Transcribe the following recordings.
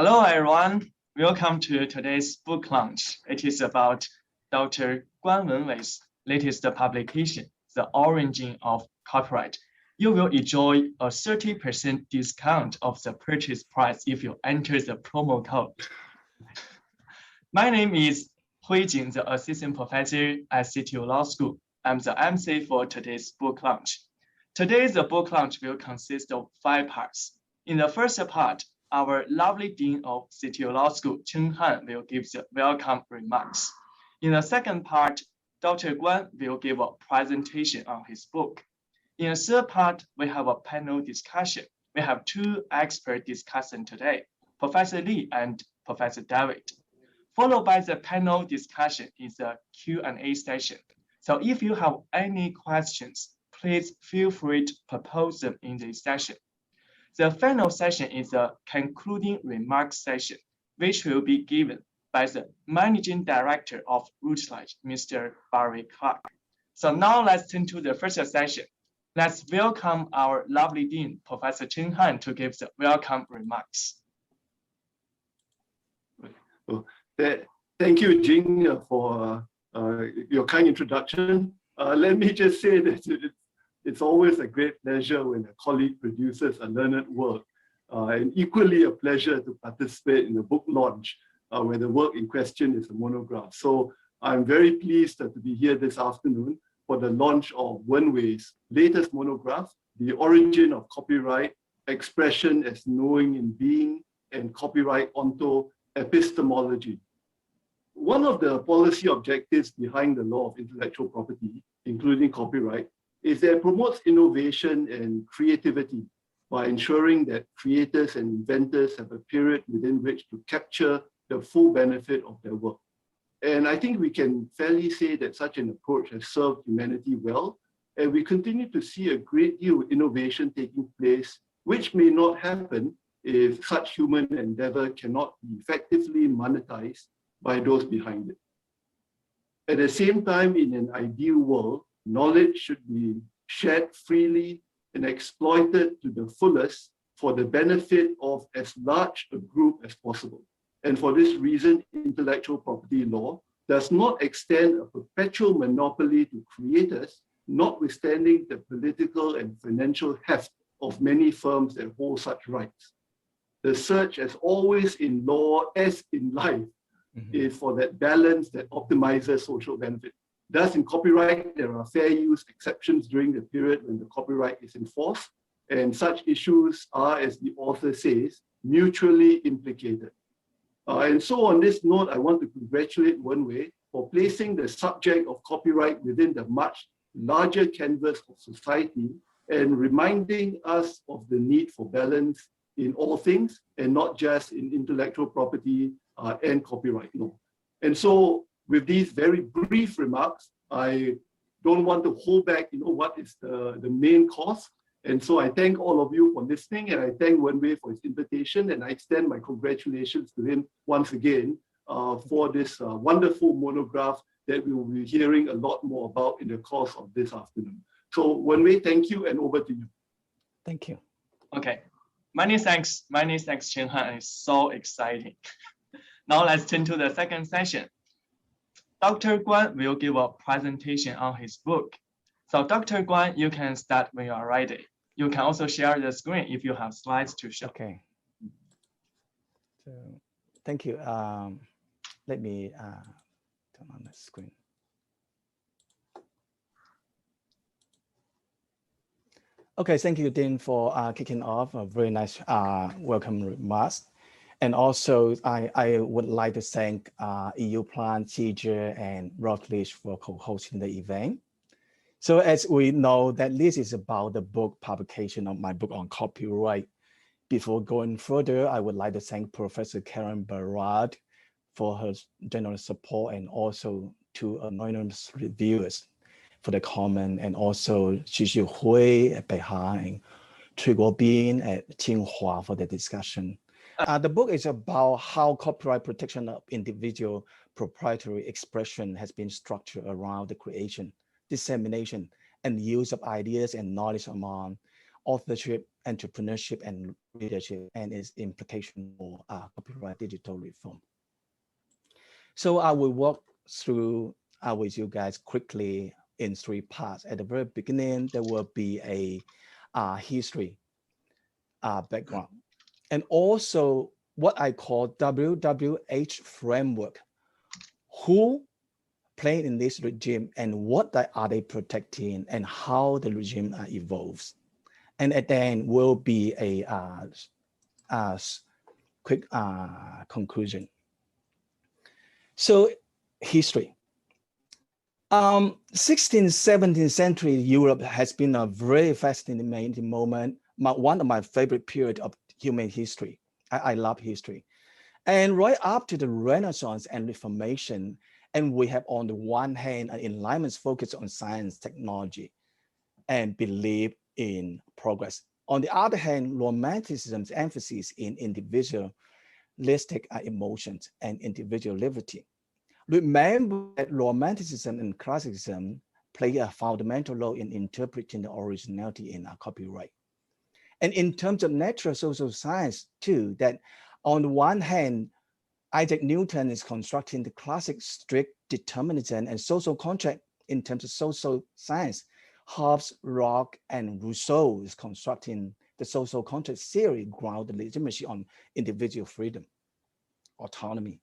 Hello, everyone. Welcome to today's book launch. It is about Dr. Guan Wenwei's latest publication, The Origin of Copyright. You will enjoy a 30% discount of the purchase price if you enter the promo code. My name is Hui Jing, the assistant professor at CTU Law School. I'm the MC for today's book launch. Today's book launch will consist of 5 parts. In the first part, our lovely Dean of CTU Law School, Chen Han, will give the welcome remarks. In the second part, Dr. Guan will give a presentation on his book. In the third part, we have a panel discussion. We have 2 expert discussing today, Professor Li and Professor David. Followed by the panel discussion is a Q&A session. So if you have any questions, please feel free to propose them in this session. The final session is a concluding remarks session, which will be given by the Managing Director of Rootlight, Mr. Barry Clark. So now let's turn to the first session. Let's welcome our lovely Dean, Professor Chen Han, to give the welcome remarks. Thank you, Jing, for your kind introduction. Let me just say that it's always a great pleasure when a colleague produces a learned work, and equally a pleasure to participate in a book launch where the work in question is a monograph. So I'm very pleased to be here this afternoon for the launch of Wenwei's latest monograph, The Origin of Copyright, Expression as Knowing in Being, and Copyright Onto Epistemology. One of the policy objectives behind the law of intellectual property, including copyright, is that it promotes innovation and creativity by ensuring that creators and inventors have a period within which to capture the full benefit of their work. And I think we can fairly say that such an approach has served humanity well, and we continue to see a great deal of innovation taking place, which may not happen if such human endeavor cannot be effectively monetized by those behind it. At the same time, in an ideal world, knowledge should be shared freely and exploited to the fullest for the benefit of as large a group as possible. And for this reason, intellectual property law does not extend a perpetual monopoly to creators, notwithstanding the political and financial heft of many firms that hold such rights. The search, as always in law, as in life, is for that balance that optimizes social benefit. Thus, in copyright, there are fair use exceptions during the period when the copyright is enforced, and such issues are, as the author says, mutually implicated. And so on this note, I want to congratulate Wenwei for placing the subject of copyright within the much larger canvas of society and reminding us of the need for balance in all things and not just in intellectual property and copyright law. And so with these very brief remarks, I don't want to hold back, what is the main cause. And so I thank all of you for listening, and I thank Wenwei for his invitation, and I extend my congratulations to him once again for this wonderful monograph that we will be hearing a lot more about in the course of this afternoon. So Wenwei, thank you, and over to you. Thank you. Okay, many thanks, Chen Han. It's so exciting. Now let's turn to the second session. Dr. Guan will give a presentation on his book. So Dr. Guan, you can start when you are ready. You can also share the screen if you have slides to show. Okay. So thank you. Let me turn on the screen. Okay, thank you, Dean, for kicking off a very nice welcome remarks. And also, I would like to thank EU Plan, Teacher, and Routledge for co-hosting the event. So as we know that this is about the book publication of my book on copyright. Before going further, I would like to thank Professor Karen Barad for her generous support, and also to anonymous reviewers for the comment, and also Xu Hui at Beihai and Cui Guobin at Tsinghua for the discussion. The book is about how copyright protection of individual proprietary expression has been structured around the creation, dissemination, and use of ideas and knowledge among authorship entrepreneurship and leadership and its implication for copyright digital reform. So I will walk through with you guys quickly in 3 parts. At the very beginning, there will be a history background, and also what I call WWH framework. Who playing in this regime and what are they protecting and how the regime evolves. And at the end will be a quick conclusion. So history. 16th, 17th century Europe has been a very fascinating moment. One of my favorite period of human history. I love history. And right after the Renaissance and Reformation, and we have on the one hand, an enlightenment focus on science, technology, and belief in progress. On the other hand, Romanticism's emphasis in individualistic emotions and individual liberty. Remember that Romanticism and Classicism play a fundamental role in interpreting the originality in copyright. And in terms of natural social science too, that on the one hand, Isaac Newton is constructing the classic strict determinism and social contract in terms of social science. Hobbes, Locke, and Rousseau is constructing the social contract theory grounded legitimacy on individual freedom, autonomy.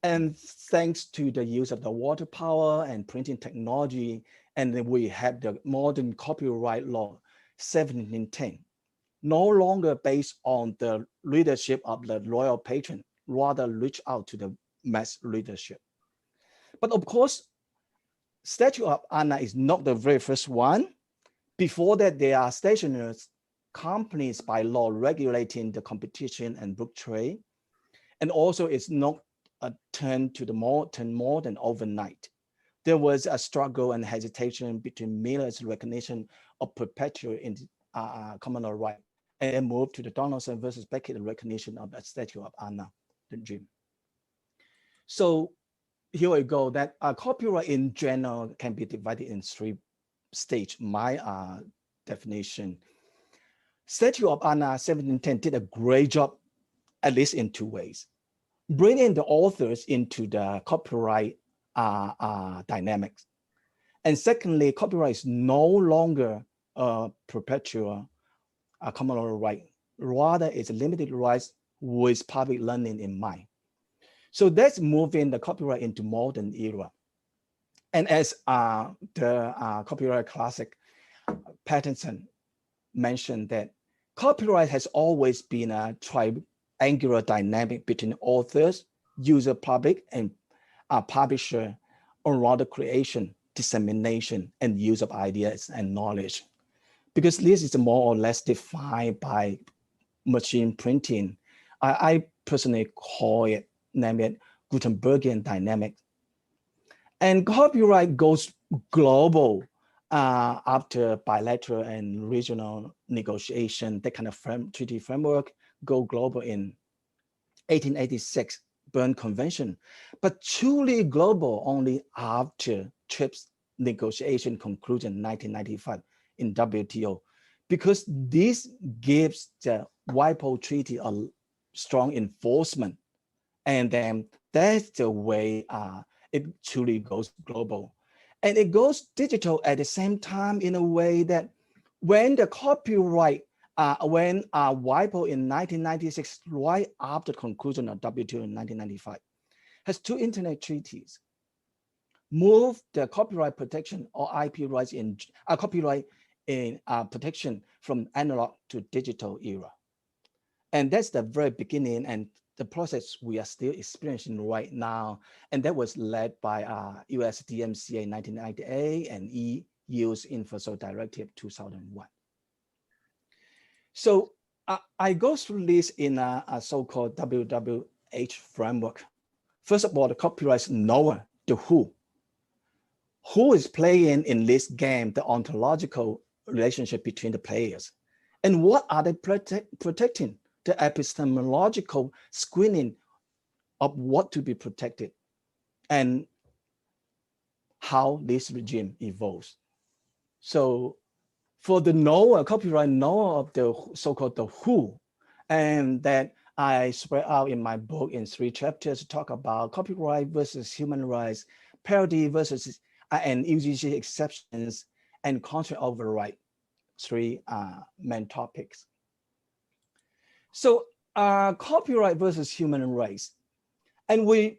And thanks to the use of the water power and printing technology, and then we have the modern copyright law, 1710, no longer based on the leadership of the royal patron, rather reach out to the mass readership. But of course, Statute of Anna is not the very first one. Before that, there are stationery companies by law regulating the competition and book trade. And also it's not a turn to the modern overnight. There was a struggle and hesitation between Miller's recognition of perpetual in common law right, and then moved to the Donaldson versus Beckett recognition of the Statute of Anna regime. So here we go, that copyright in general can be divided in 3 stages, my definition. Statute of Anna 1710 did a great job, at least in 2 ways. Bringing the authors into the copyright dynamics. And secondly, copyright is no longer a perpetual common law right, rather it's a limited rights with public learning in mind. So that's moving the copyright into modern era. And as the copyright classic Patterson mentioned, that copyright has always been a triangular dynamic between authors, user public, and publisher around the creation, dissemination, and use of ideas and knowledge. Because this is more or less defined by machine printing. I personally name it Gutenbergian dynamic. And copyright goes global after bilateral and regional negotiation, that kind of treaty framework go global in 1886 Berne Convention, but truly global only after TRIPS negotiation conclusion in 1995 in WTO, because this gives the WIPO Treaty a strong enforcement. And then that's the way it truly goes global. And it goes digital at the same time in a way that when the copyright, when WIPO in 1996, right after the conclusion of WTO in 1995, has 2 internet treaties, moved the copyright protection or IP rights in copyright in protection from analog to digital era. And that's the very beginning and the process we are still experiencing right now. And that was led by US DMCA 1998 and EU's Universal Directive 2001. So I go through this in a so-called WWH framework. First of all, the copyright knower, the who. Who is playing in this game, the ontological relationship between the players? And what are they protecting? The epistemological screening of what to be protected and how this regime evolves. So for the knower, copyright knower of the so-called the who, and that I spread out in my book in 3 chapters to talk about copyright versus human rights, parody versus and UGC exceptions, and contract override, 3 main topics. So copyright versus human rights, and we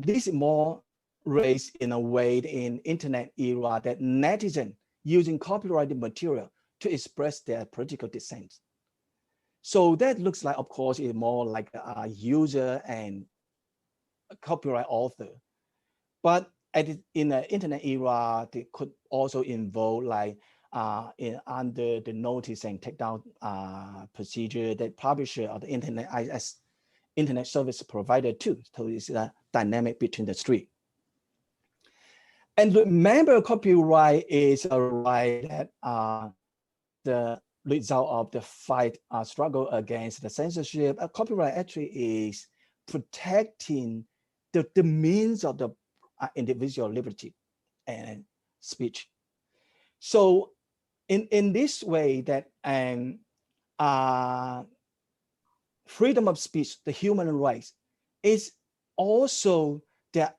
this is more raised in a way in internet era that netizens using copyrighted material to express their political dissent. So that looks like, of course, is more like a user and a copyright author. But in the internet era, they could also involve like under the notice and takedown procedure that publisher or the internet as internet service provider too. So it's a dynamic between the 3. And remember, copyright is a right that the result of the fight struggle against the censorship. Copyright actually is protecting the means of the individual liberty and speech. So in this way that freedom of speech, the human rights, is also the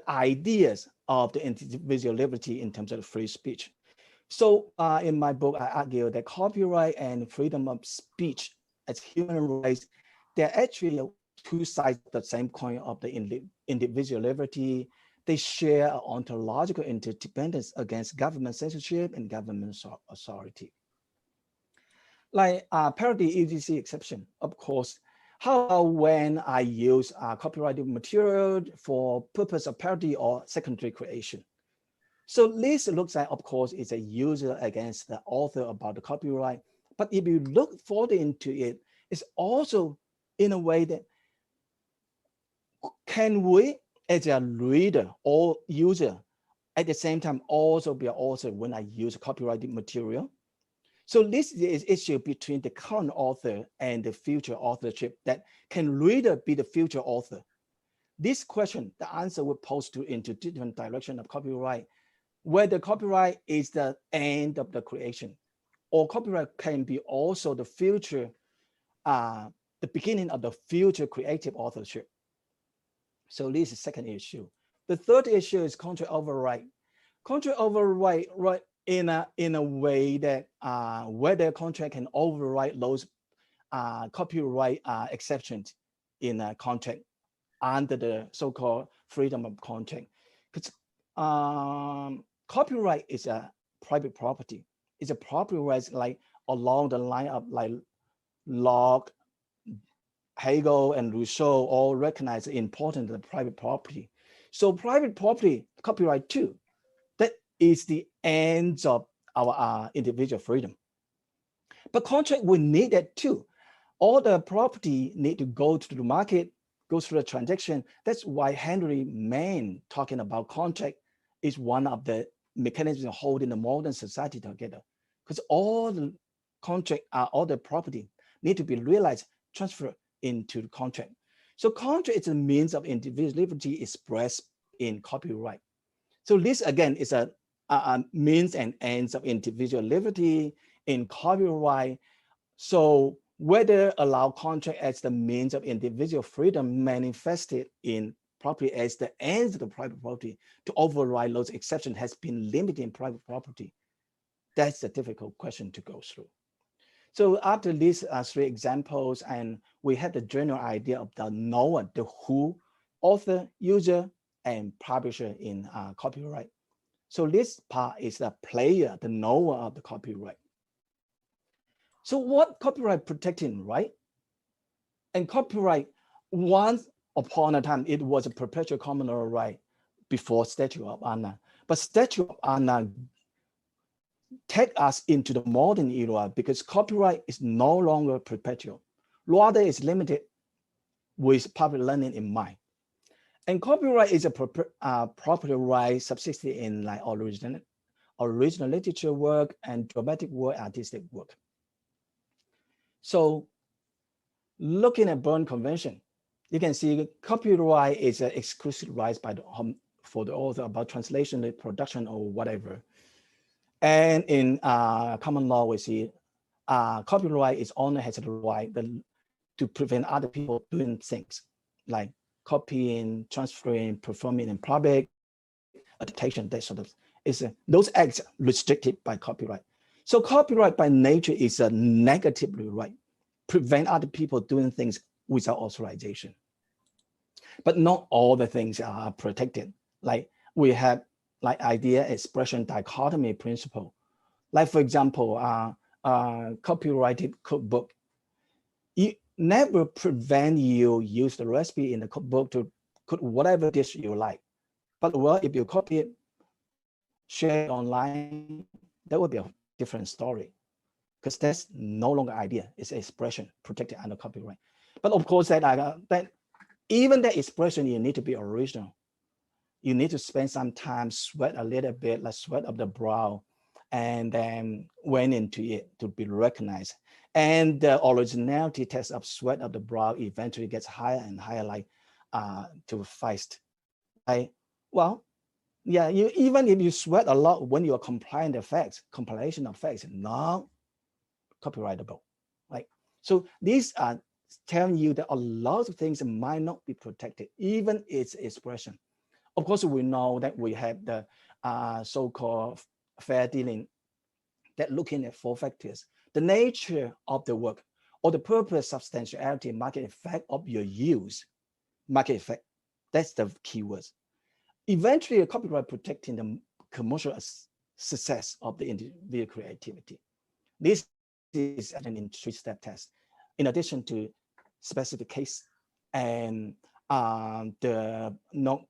ideas of the individual liberty in terms of free speech. So in my book, I argue that copyright and freedom of speech as human rights, they're actually 2 sides of the same coin of the individual liberty. They share an ontological interdependence against government censorship and government authority. Like parody UGC exception, of course, how about when I use copyrighted material for purpose of parody or secondary creation? So this looks like, of course, is a user against the author about the copyright. But if you look further into it, it's also in a way that can we, as a reader or user, at the same time also be an author when I use copyrighted material? So this is issue between the current author and the future authorship, that can reader be the future author? This question, the answer would pose to into different direction of copyright, whether copyright is the end of the creation, or copyright can be also the future, the beginning of the future creative authorship. So this is the second issue. The third issue is contract override. Contract override, right, in a way that whether contract can override those copyright exceptions in a contract under the so-called freedom of contract. Because copyright is a private property. It's a property rights like along the line of like Locke, Hegel, and Rousseau all recognize the importance of private property. So private property, copyright too, that is the end of our individual freedom. But contract will need that too. All the property need to go to the market, go through the transaction. That's why Henry Mann talking about contract is one of the mechanisms holding the modern society together. Because all the contract, all the property need to be realized, transferred into the contract. So contract is a means of individual liberty expressed in copyright. So this again is a means and ends of individual liberty in copyright. So whether allow contract as the means of individual freedom manifested in property as the ends of the private property to override those exceptions has been limited in private property. That's a difficult question to go through. So after these 3 examples, and we had the general idea of the knower, the who, author, user, and publisher in copyright. So this part is the player, the knower of the copyright. So what copyright protecting, right? And copyright, once upon a time, it was a perpetual common law right before Statute of Anna. But Statute of Anna take us into the modern era because copyright is no longer perpetual. Rather, it's limited with public learning in mind. And copyright is a property right subsisting in like original literature work and dramatic work, artistic work. So looking at Berne Convention, you can see copyright is an exclusive right by the for the author about translation, production, or whatever. And in common law, we see copyright is owner has the right to prevent other people doing things like copying, transferring, performing in public, adaptation, that sort of those acts restricted by copyright. So copyright by nature is a negative right, prevent other people doing things without authorization. But not all the things are protected. Like we have like idea expression dichotomy principle. Like for example, copyrighted cookbook. It never prevent you use the recipe in the cookbook to cook whatever dish you like. But well, if you copy it, share it online, that would be a different story, because that's no longer idea, it's expression protected under copyright. But of course, that even that expression, you need to be original. You need to spend some time, sweat a little bit, like sweat of the brow, and then went into it to be recognized. And the originality test of sweat of the brow eventually gets higher and higher, like to feist. Well, yeah, even if you sweat a lot when you are compilation of facts, not copyrightable, right? So these are telling you that a lot of things might not be protected, even its expression. Of course, we know that we have the so-called fair dealing that looking at 4 factors: the nature of the work, or the purpose, substantiality, market effect of your use. Market effect, that's the keywords. Eventually, copyright protecting the commercial success of the individual creativity. This is an in 3-step test. In addition to specific case and the not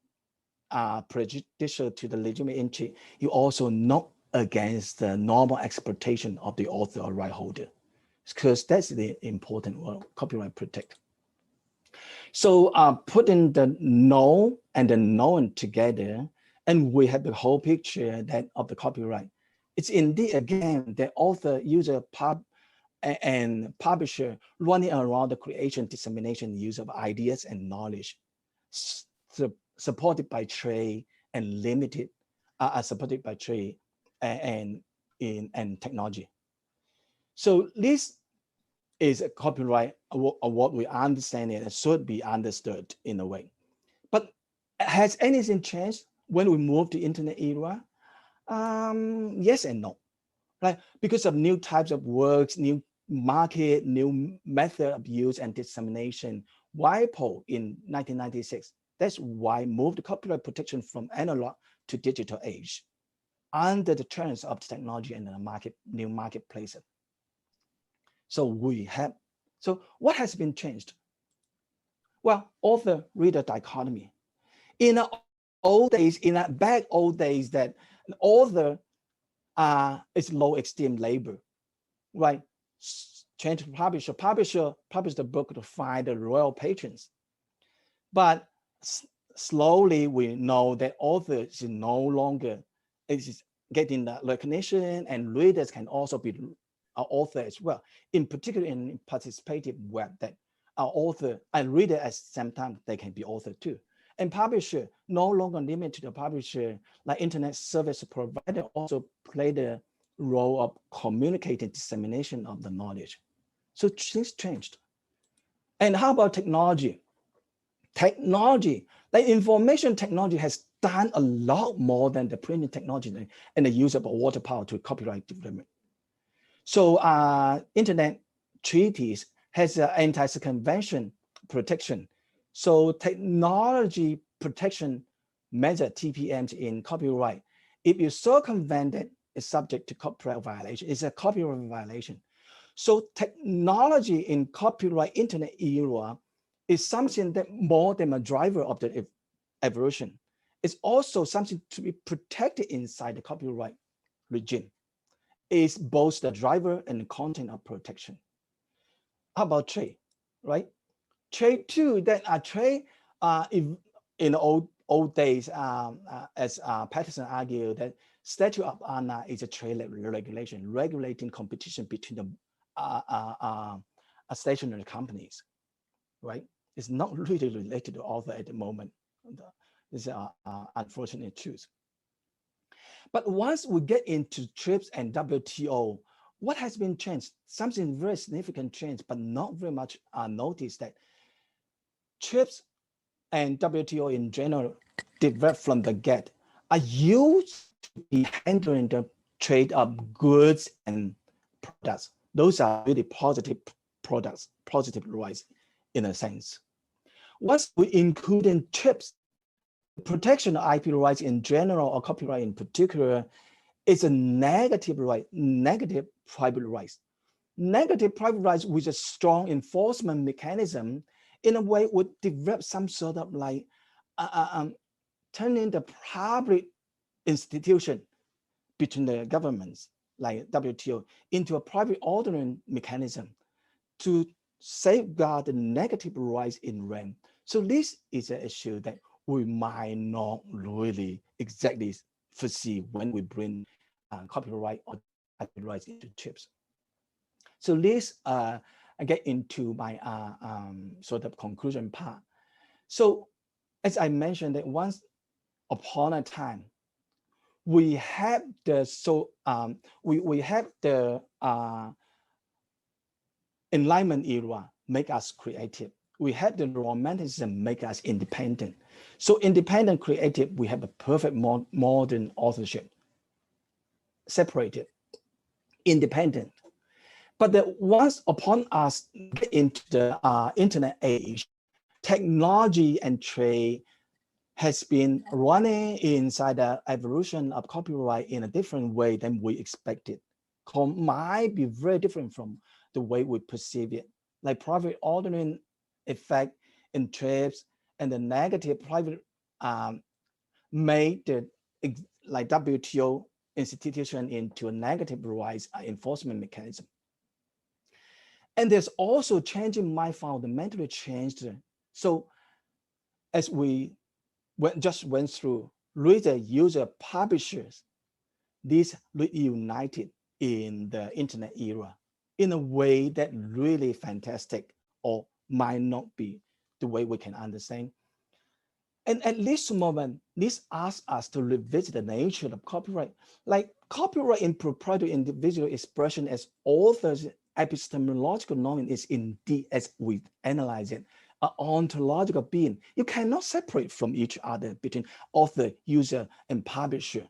prejudicial to the legitimate interest, you also not against the normal exploitation of the author or right holder, because that's the important one, copyright protect. So putting the known and the known together, and we have the whole picture that of the copyright. It's indeed, again, the author, user, and publisher running around the creation, dissemination, use of ideas and knowledge, supported by trade and limited, supported by trade and technology. So this is a copyright, what we understand it should be understood in a way. But has anything changed when we move to internet era? Yes and no, right? Because of new types of works, new market, new method of use and dissemination. WIPO in 1996, that's why moved copyright protection from analog to digital age under the terms of the technology and the new marketplace. So what has been changed? Well, author-reader dichotomy. In the old days, that an author is low esteemed labor, right? Change to publisher publish the book to find the royal patrons. But slowly we know that authors is no longer is getting the recognition, and readers can also be an author as well. In particular, in participative web, that our author and reader at the same time, they can be author too. And publisher, no longer limited to the publisher, like internet service provider also play the role of communicating dissemination of the knowledge. So things changed. And how about technology? Technology, like information technology has done a lot more than the printing technology and the use of water power to copyright development. So internet treaties has an anti-circumvention protection. So technology protection measure TPMs in copyright. If you circumvent it, it's subject to copyright violation. It's a copyright violation. So technology in copyright internet era is something that more than a driver of the evolution. It's also something to be protected inside the copyright regime. It's both the driver and the content of protection. How about trade, right? Trade too, that trade in old days, as Patterson argued, that Statute of Anna is a trade regulation, regulating competition between the stationary companies, right? It's not really related to author at the moment. This is unfortunate truth. But once we get into TRIPS and WTO, what has been changed? Something very significant change, but not very much noticed, that TRIPS and WTO in general, developed from the get, are used to be handling the trade of goods and products. Those are really positive products, positive rights in a sense. Once we include in TRIPS, protection of IP rights in general or copyright in particular is a negative right, negative private rights. Negative private rights with a strong enforcement mechanism in a way would develop some sort of like turning the public institution between the governments like WTO into a private ordering mechanism to safeguard the negative rights in rent. So this is an issue that we might not really exactly foresee when we bring copyright or IP rights into TRIPS. So this I get into my sort of conclusion part. So as I mentioned, that once upon a time, we have the we have the Enlightenment era make us creative. We had the Romanticism make us independent. So independent, creative, we have a perfect modern authorship, separated, independent. But that once upon us get into the internet age, technology and trade has been running inside the evolution of copyright in a different way than we expected. Might be very different from the way we perceive it. Like private ordering effect in TRIPS and the negative private made the like WTO institution into a negative rights enforcement mechanism. And there's also changing my fundamentally changed. So as we just went through, reader, user, publishers, these reunited in the internet era in a way that really fantastic or might not be the way we can understand. And at this moment, this asks us to revisit the nature of copyright. Like copyright in proprietary individual expression as authors' epistemological knowledge is indeed, as we analyze it, an ontological being. You cannot separate from each other between author, user, and publisher,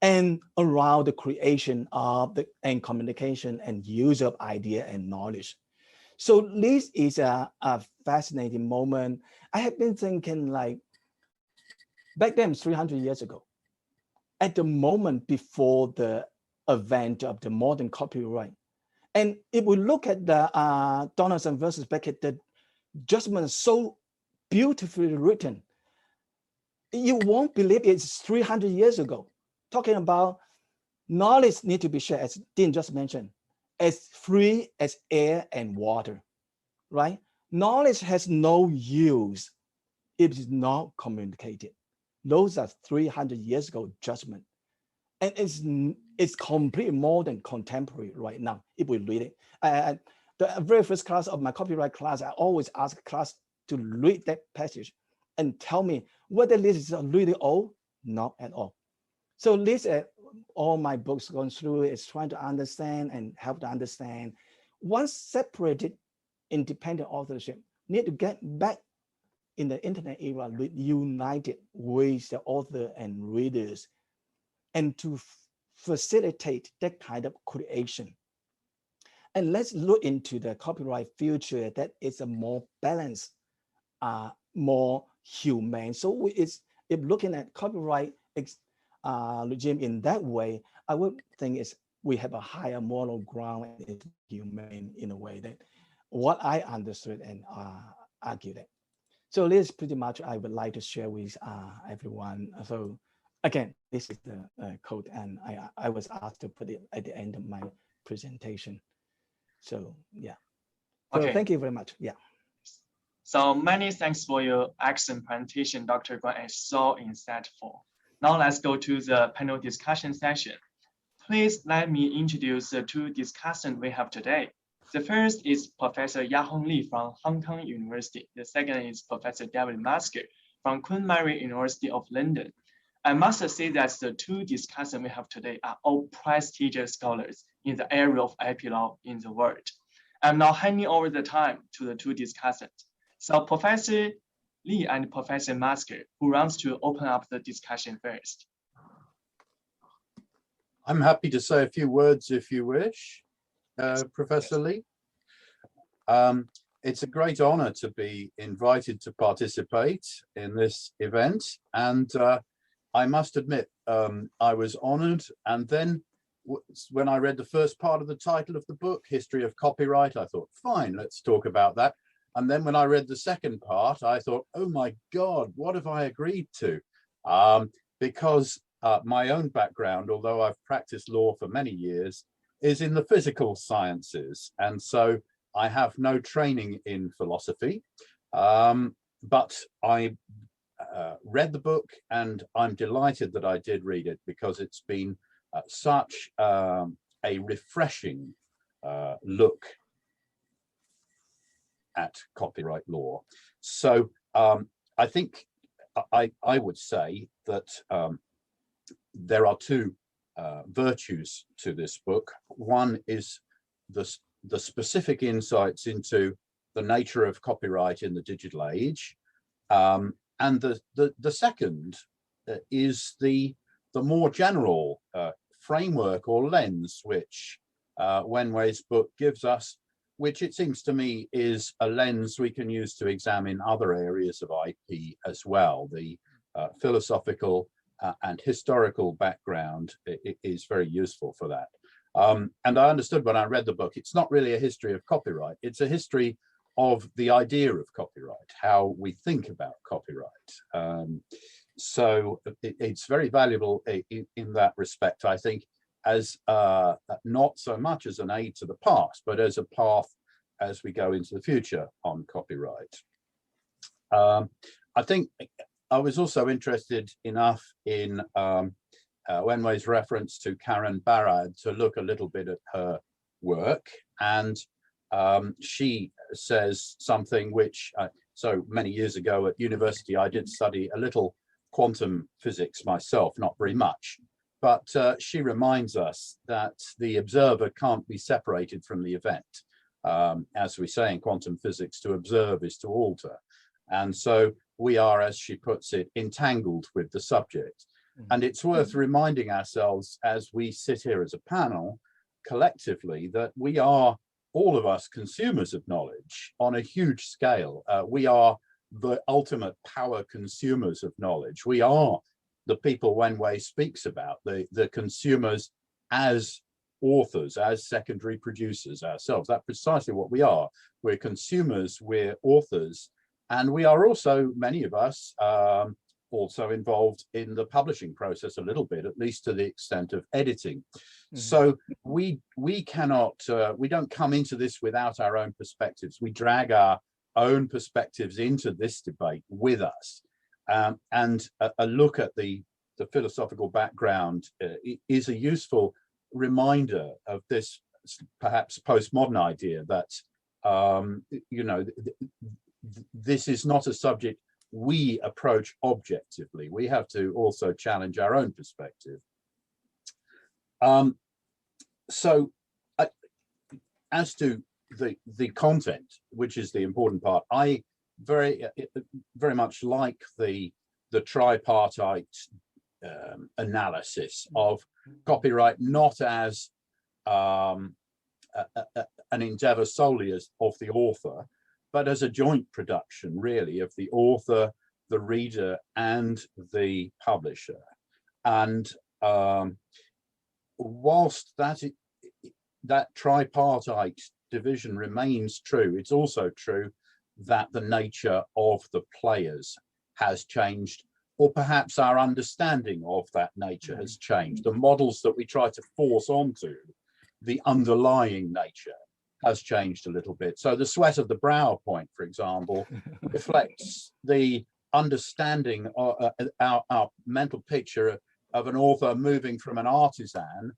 and around the creation of and communication and use of idea and knowledge. So this is a fascinating moment. I have been thinking like, back then, 300 years ago, at the moment before the advent of the modern copyright. And if we look at the Donaldson versus Beckett, the judgment is so beautifully written. You won't believe it's 300 years ago, talking about knowledge need to be shared, as Dean just mentioned, as free as air and water, right? Knowledge has no use if it's not communicated. Those are 300 years ago judgment. And it's completely modern, contemporary right now, if we read it. The very first class of my copyright class, I always ask class to read that passage and tell me whether this is really old. Not at all. So this, all my books going through is trying to understand and help to understand. Once separated, independent authorship need to get back in the internet era, united with the author and readers, and to facilitate that kind of creation. And let's look into the copyright future that is a more balanced, more humane. So if looking at copyright regime in that way, I would think we have a higher moral ground and it's humane in a way that what I understood and argued it. So this is pretty much I would like to share with everyone. So again, this is the code, and I was asked to put it at the end of my presentation. So yeah. So Okay. thank you very much. Yeah. So many thanks for your excellent presentation, Dr. Guan, and so insightful. Now let's go to the panel discussion session. Please let me introduce the two discussants we have today. The first is Professor Yahong Li from Hong Kong University. The second is Professor David Masker from Queen Mary University of London. I must say that the two discussants we have today are all prestigious scholars in the area of IP law in the world. I'm now handing over the time to the two discussants. So Professor Li and Professor Masker, who wants to open up the discussion first? I'm happy to say a few words if you wish, Professor Lee. It's a great honor to be invited to participate in this event. And I must admit, I was honored. And then when I read the first part of the title of the book, History of Copyright, I thought, fine, let's talk about that. And then when I read the second part, I thought, oh my God, what have I agreed to? Because my own background, although I've practiced law for many years, is in the physical sciences. And so I have no training in philosophy, but I read the book and I'm delighted that I did read it because it's been such a refreshing look at copyright law. So I think I would say that there are two virtues to this book. One is the specific insights into the nature of copyright in the digital age. And the second is the more general framework or lens which Wenwei's book gives us, which it seems to me is a lens we can use to examine other areas of IP as well. The philosophical and historical background is very useful for that. And I understood when I read the book, it's not really a history of copyright, it's a history of the idea of copyright, how we think about copyright. So it's very valuable in that respect, I think, as not so much as an aid to the past, but as a path as we go into the future on copyright. I think I was also interested enough in Wenwei's reference to Karen Barad to look a little bit at her work, and she says something which, so many years ago at university, I did study a little quantum physics myself, not very much, but she reminds us that the observer can't be separated from the event. As we say in quantum physics, to observe is to alter. And so we are, as she puts it, entangled with the subject. And it's worth reminding ourselves as we sit here as a panel collectively that we are, all of us, consumers of knowledge on a huge scale. We are the ultimate power consumers of knowledge. We are the people Wenwei speaks about, the consumers as authors, as secondary producers ourselves. That's precisely what we are. We're consumers, we're authors, and we are also, many of us, also involved in the publishing process a little bit, at least to the extent of editing. Mm-hmm. So we cannot, we don't come into this without our own perspectives. We drag our own perspectives into this debate with us. And a look at the philosophical background is a useful reminder of this perhaps postmodern idea that, you know, this is not a subject we approach objectively. We have to also challenge our own perspective. So as to the content, which is the important part, I very much like the tripartite analysis of copyright, not as an endeavor solely as of the author, but as a joint production, really, of the author, the reader, and the publisher. And whilst that tripartite division remains true, it's also true that the nature of the players has changed, or perhaps our understanding of that nature has changed. The models that we try to force onto the underlying nature has changed a little bit. So the sweat of the brow point, for example, reflects the understanding of our mental picture of an author moving from an artisan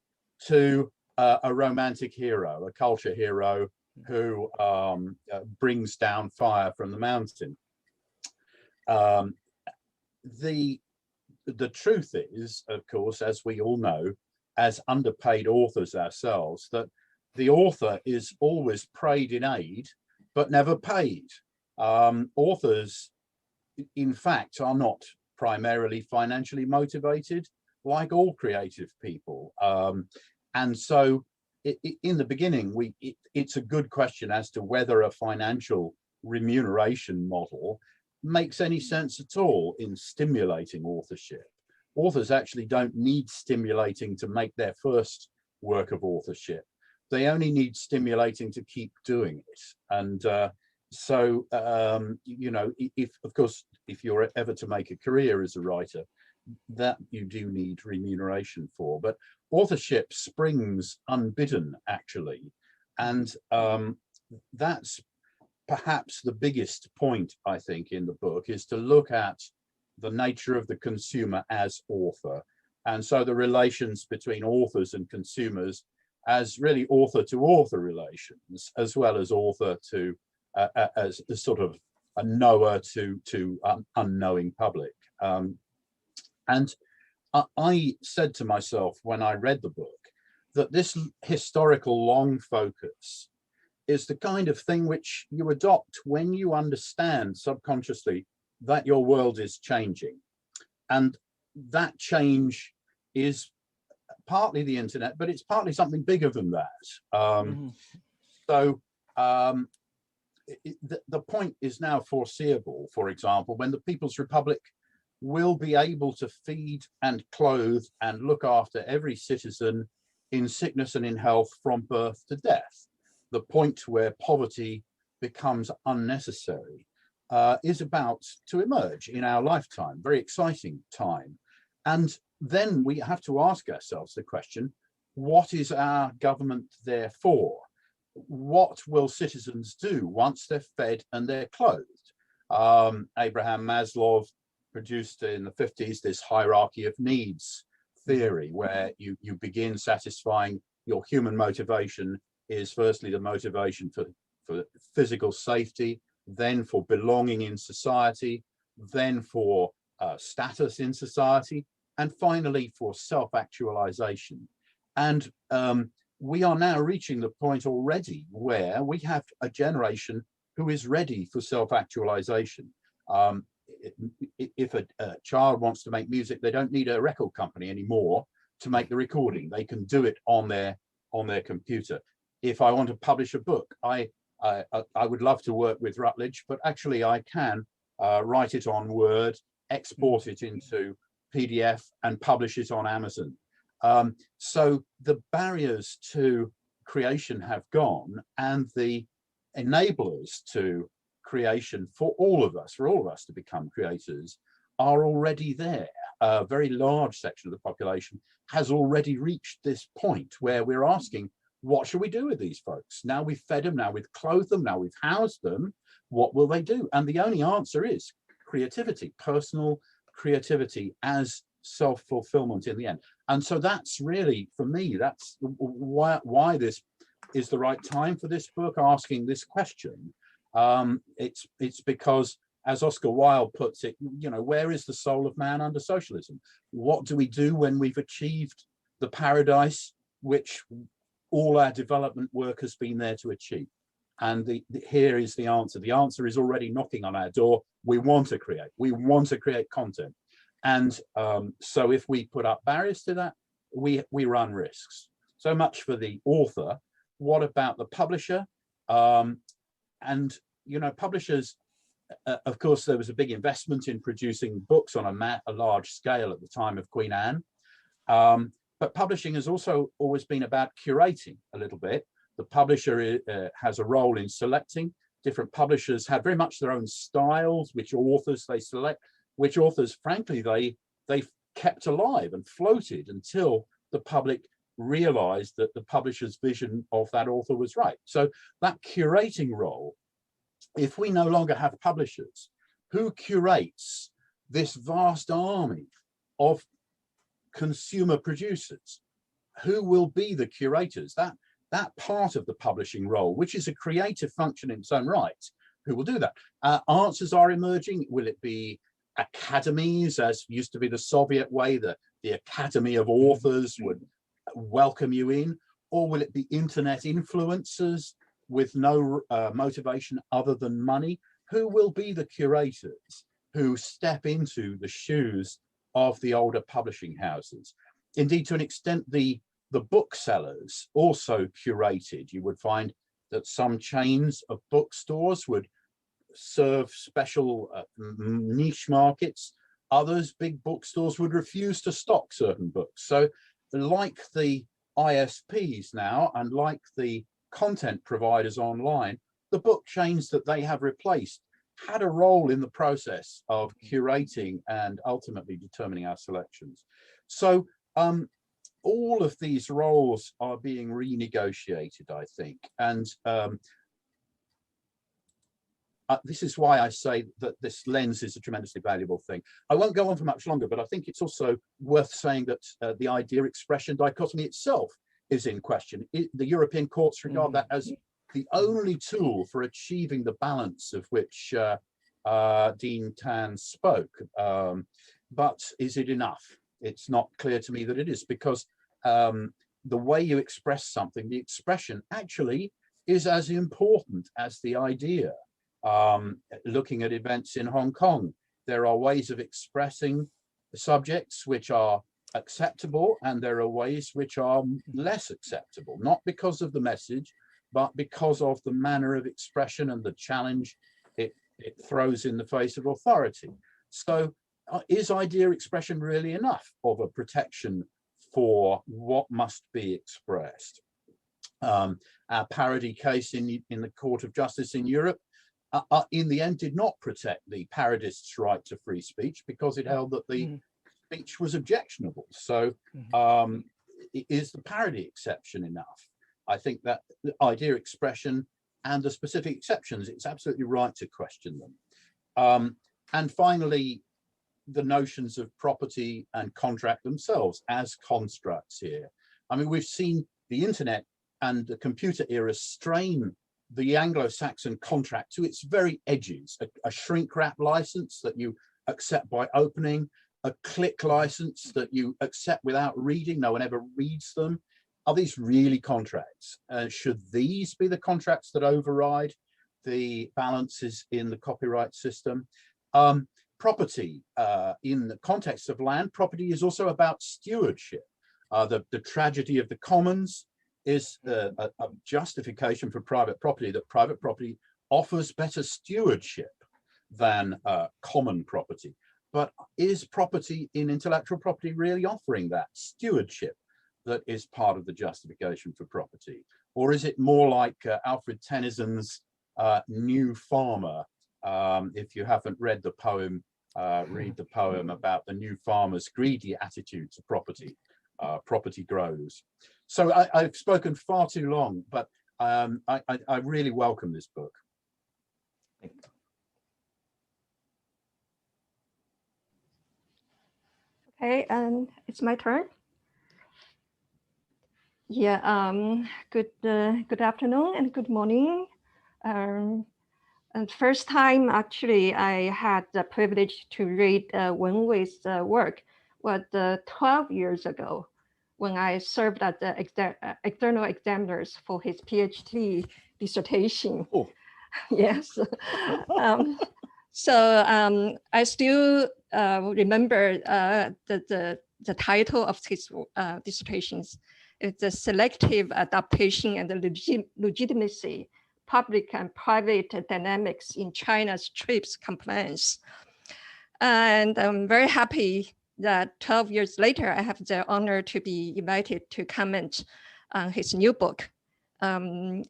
to a romantic hero, a culture hero who brings down fire from the mountain. the truth is, of course, as we all know, as underpaid authors ourselves, that the author is always prayed in aid, but never paid. Authors, in fact, are not primarily financially motivated, like all creative people. And so in the beginning, it's a good question as to whether a financial remuneration model makes any sense at all in stimulating authorship. Authors actually don't need stimulating to make their first work of authorship. They only need stimulating to keep doing it. And you know, if, of course, if you're ever to make a career as a writer, that you do need remuneration for. But authorship springs unbidden, actually. And that's perhaps the biggest point, I think, in the book, is to look at the nature of the consumer as author. And so the relations between authors and consumers as really author to author relations, as well as author to as a sort of a knower to unknowing public. And I said to myself when I read the book that this historical long focus is the kind of thing which you adopt when you understand subconsciously that your world is changing. And that change is partly the internet, but it's partly something bigger than that. So the point is now foreseeable, for example, when the People's Republic will be able to feed and clothe and look after every citizen in sickness and in health from birth to death. The point where poverty becomes unnecessary is about to emerge in our lifetime, very exciting time. And then we have to ask ourselves the question, what is our government there for? What will citizens do once they're fed and they're clothed? Abraham Maslow produced in the 50s this hierarchy of needs theory, where you begin satisfying your human motivation is firstly the motivation for physical safety, then for belonging in society, then for status in society, and finally for self-actualization. And we are now reaching the point already where we have a generation who is ready for self-actualization. If a child wants to make music, they don't need a record company anymore to make the recording. They can do it on their computer. If I want to publish a book, I would love to work with Routledge, but actually I can write it on Word, export it into PDF and publish it on Amazon. So the barriers to creation have gone, and the enablers to creation for all of us to become creators are already there. A very large section of the population has already reached this point where we're asking, what should we do with these folks? Now we've fed them, now we've clothed them, now we've housed them, what will they do? And the only answer is creativity, personal creativity as self-fulfillment in the end. And so that's really, for me, that's why this is the right time for this book, asking this question. It's because, as Oscar Wilde puts it, you know, where is the soul of man under socialism? What do we do when we've achieved the paradise which all our development work has been there to achieve? And here is the answer. The answer is already knocking on our door. We want to create. We want to create content. And so if we put up barriers to that, we run risks. So much for the author. What about the publisher? And, you know, publishers, of course, there was a big investment in producing books on a large scale at the time of Queen Anne. But publishing has also always been about curating a little bit. The publisher has a role in selecting. Different publishers have very much their own styles, which authors they select, which authors, frankly, they kept alive and floated until the public realized that the publisher's vision of that author was right. So that curating role, if we no longer have publishers, who curates this vast army of consumer producers? Who will be the curators? That part of the publishing role, which is a creative function in its own right, who will do that? Answers are emerging. Will it be academies, as used to be the Soviet way, the Academy of Authors would welcome you in? Or will it be internet influencers with no motivation other than money? Who will be the curators who step into the shoes of the older publishing houses? Indeed, to an extent, the booksellers also curated. You would find that some chains of bookstores would serve special niche markets. Others, big bookstores, would refuse to stock certain books. So like the ISPs now, and like the content providers online, the book chains that they have replaced had a role in the process of curating and ultimately determining our selections. So all of these roles are being renegotiated, I think. And this is why I say that this lens is a tremendously valuable thing. I won't go on for much longer, but I think it's also worth saying that the idea expression dichotomy itself is in question. The European courts regard that as the only tool for achieving the balance of which Dean Tan spoke. But is it enough? It's not clear to me that it is, because the way you express something, the expression actually is as important as the idea. Looking at events in Hong Kong, there are ways of expressing the subjects which are acceptable, and there are ways which are less acceptable, not because of the message, but because of the manner of expression and the challenge it throws in the face of authority. So is idea expression really enough of a protection for what must be expressed? Our parody case in the Court of Justice in Europe in the end did not protect the parodist's right to free speech, because it held that the speech was objectionable. So is the parody exception enough? I think that the idea expression and the specific exceptions, it's absolutely right to question them. And finally, the notions of property and contract themselves as constructs here. I mean, we've seen the internet and the computer era strain the Anglo-Saxon contract to its very edges. A shrink wrap license that you accept by opening, a click license that you accept without reading, no one ever reads them. Are these really contracts? Should these be the contracts that override the balances in the copyright system? Property, in the context of land, property is also about stewardship. The tragedy of the commons is a justification for private property, that private property offers better stewardship than common property. But is property in intellectual property really offering that stewardship that is part of the justification for property? Or is it more like Alfred Tennyson's New Farmer? If you haven't read the poem, read the poem about the new farmer's greedy attitude to property. Property grows. So I've spoken far too long, but I really welcome this book. Okay, and it's my turn. Yeah, good afternoon and good morning. And first time, actually, I had the privilege to read Wenwei's work, 12 years ago, when I served as the external examiners for his PhD dissertation. Oh. Yes. So I still remember the title of his dissertations. It's the selective adaptation and the legitimacy, public and private dynamics in China's TRIPS compliance. And I'm very happy that 12 years later, I have the honor to be invited to comment on his new book. And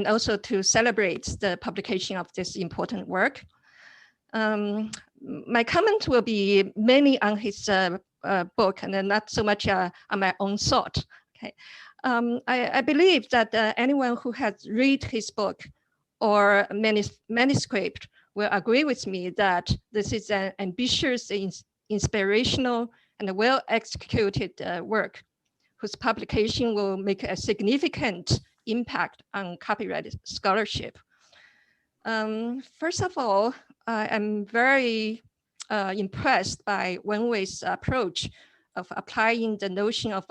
also to celebrate the publication of this important work. My comment will be mainly on his book, and then not so much on my own thought. Okay, I believe that anyone who has read his book or manuscript will agree with me that this is an ambitious, inspirational, and well-executed work, whose publication will make a significant impact on copyright scholarship. First of all, I'm very impressed by Wenwei's approach of applying the notion of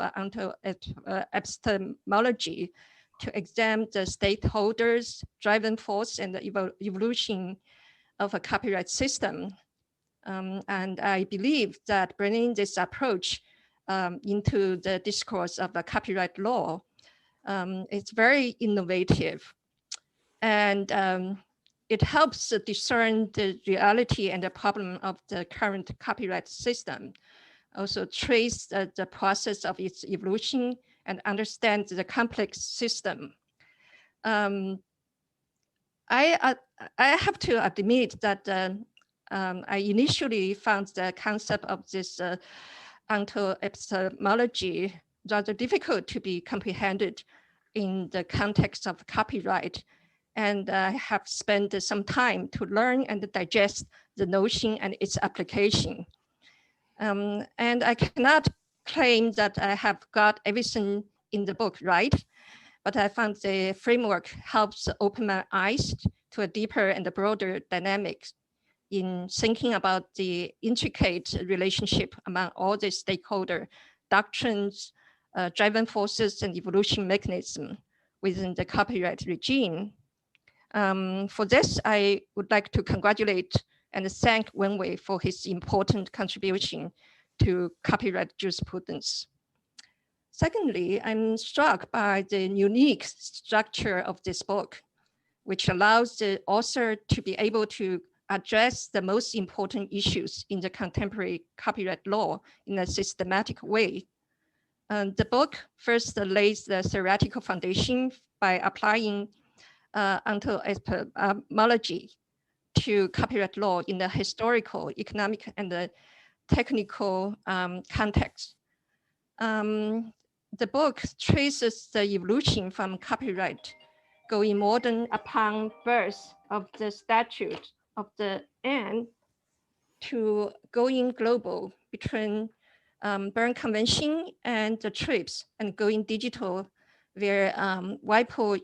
epistemology to examine the stakeholders, driving force, and the evolution of a copyright system. And I believe that bringing this approach into the discourse of the copyright law is very innovative. And it helps discern the reality and the problem of the current copyright system, also trace the process of its evolution and understand the complex system. I have to admit that I initially found the concept of this epistemology rather difficult to be comprehended in the context of copyright. And I have spent some time to learn and digest the notion and its application. And I cannot claim that I have got everything in the book right, but I found the framework helps open my eyes to a deeper and a broader dynamics in thinking about the intricate relationship among all the stakeholder doctrines, driving forces, and evolution mechanism within the copyright regime. For this, I would like to congratulate and thank Wenwei for his important contribution to copyright jurisprudence. Secondly, I'm struck by the unique structure of this book, which allows the author to be able to address the most important issues in the contemporary copyright law in a systematic way. The book first lays the theoretical foundation by applying epistemology to copyright law in the historical, economic, and the technical context. The book traces the evolution from copyright going modern upon birth of the statute of the N to going global between Berne Convention and the TRIPS and going digital via WIPO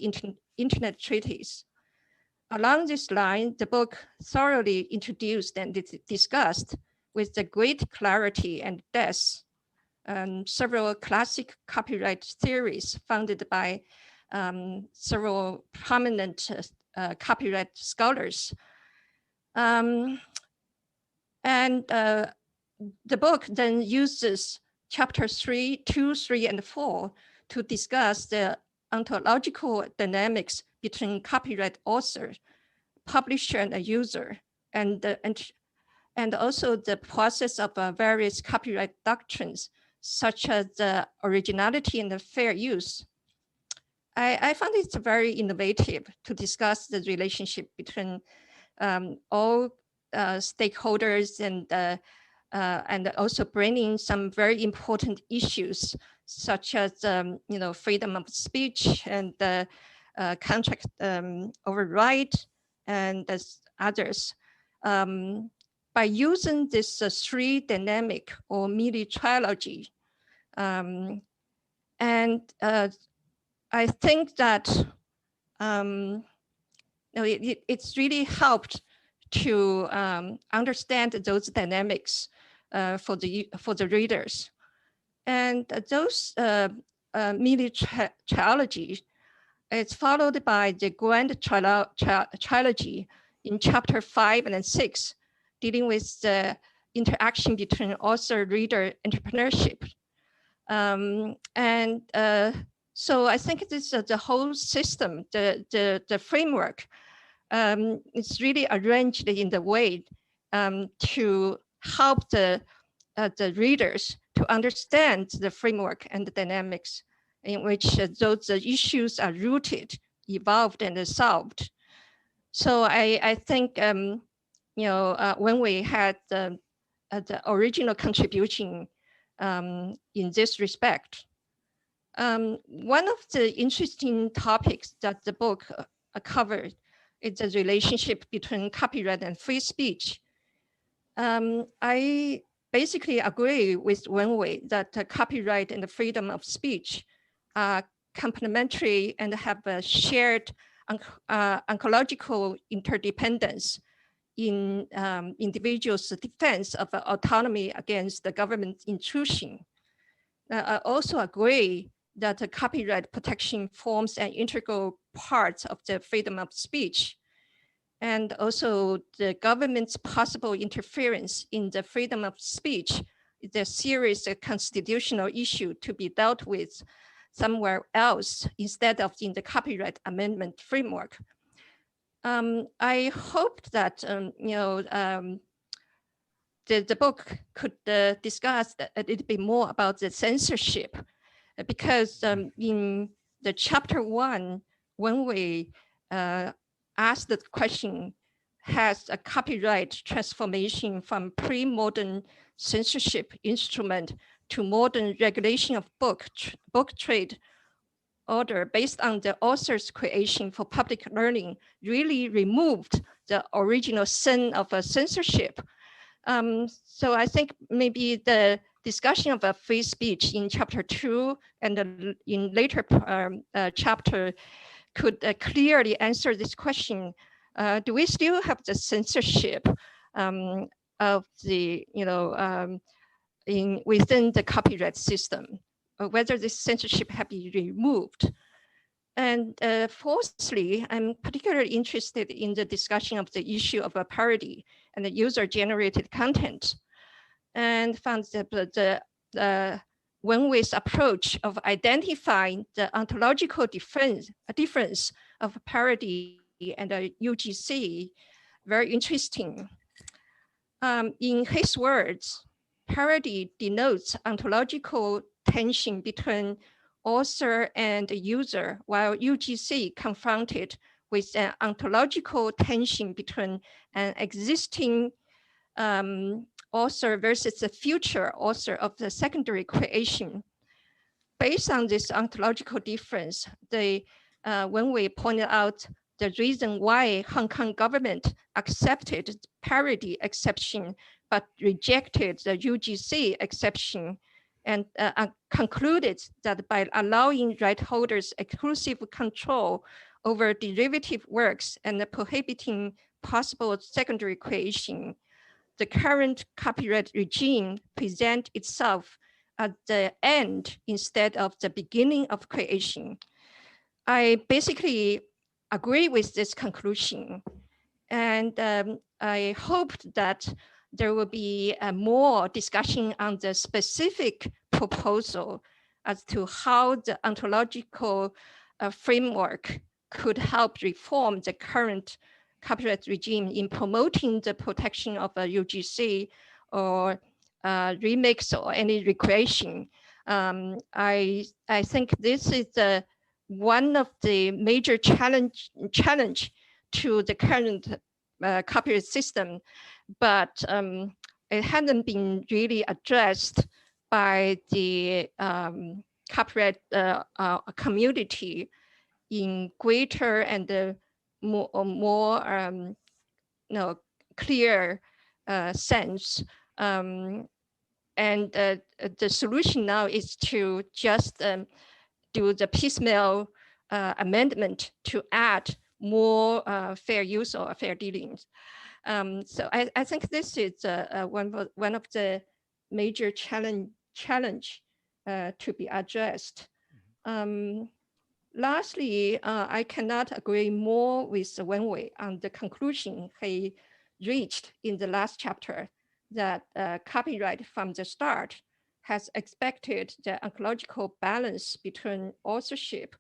internet treaties. Along this line, the book thoroughly introduced and discussed with the great clarity and depth several classic copyright theories founded by several prominent copyright scholars. And the book then uses chapter 2, 3, and 4 to discuss the ontological dynamics between copyright author, publisher, and a user, and also the process of various copyright doctrines, such as the originality and the fair use. I found it very innovative to discuss the relationship between all stakeholders and also bringing some very important issues such as freedom of speech and contract override and others. By using this three dynamic or media trilogy, and I think that it's really helped to understand those dynamics for the readers. And those media trilogy, it's followed by the Guan trilogy in chapter 5 and 6, dealing with the interaction between author-reader entrepreneurship. So I think this the whole system, the framework, it's really arranged in the way to help the readers to understand the framework and the dynamics in which those issues are rooted, evolved, and solved. So I think when we had the original contribution in this respect. One of the interesting topics that the book covered is the relationship between copyright and free speech. I basically agree with Wenwei that copyright and the freedom of speech are complementary and have a shared ontological interdependence in individuals' defense of autonomy against the government intrusion. I also agree that the copyright protection forms an integral part of the freedom of speech. And also the government's possible interference in the freedom of speech is a serious constitutional issue to be dealt with somewhere else instead of in the copyright amendment framework. I hoped that the book could discuss a little bit more about the censorship, because in the chapter 1, Wenwei asked the question, has a copyright transformation from pre-modern censorship instrument to modern regulation of book trade order based on the author's creation for public learning really removed the original sin of a censorship? So I think maybe the discussion of free speech in chapter 2 and in later chapter could clearly answer this question. Do we still have the censorship of the, within the copyright system, or whether this censorship have been removed? And fourthly, I'm particularly interested in the discussion of the issue of a parody and the user-generated content, and found the Wenwei's approach of identifying the ontological difference of parody and UGC very interesting. In his words, parody denotes ontological tension between author and user, while UGC confronted with an ontological tension between an existing author versus the future author of the secondary creation. Based on this ontological difference, Wenwei pointed out the reason why Hong Kong government accepted parody exception but rejected the UGC exception, and concluded that by allowing right holders exclusive control over derivative works and prohibiting possible secondary creation, the current copyright regime presents itself at the end instead of the beginning of creation. I basically agree with this conclusion, and I hoped that there will be more discussion on the specific proposal as to how the ontological framework could help reform the current copyright regime in promoting the protection of a UGC or remix or any recreation. I think this is one of the major challenge to the current copyright system, but it hasn't been really addressed by the copyright community in greater and more clear sense. And the solution now is to just do the piecemeal amendment to add more fair use or fair dealings. So I think this is one of the major challenge to be addressed. Lastly, I cannot agree more with Wenwei on the conclusion he reached in the last chapter, that copyright from the start has expected the ecological balance between authorship,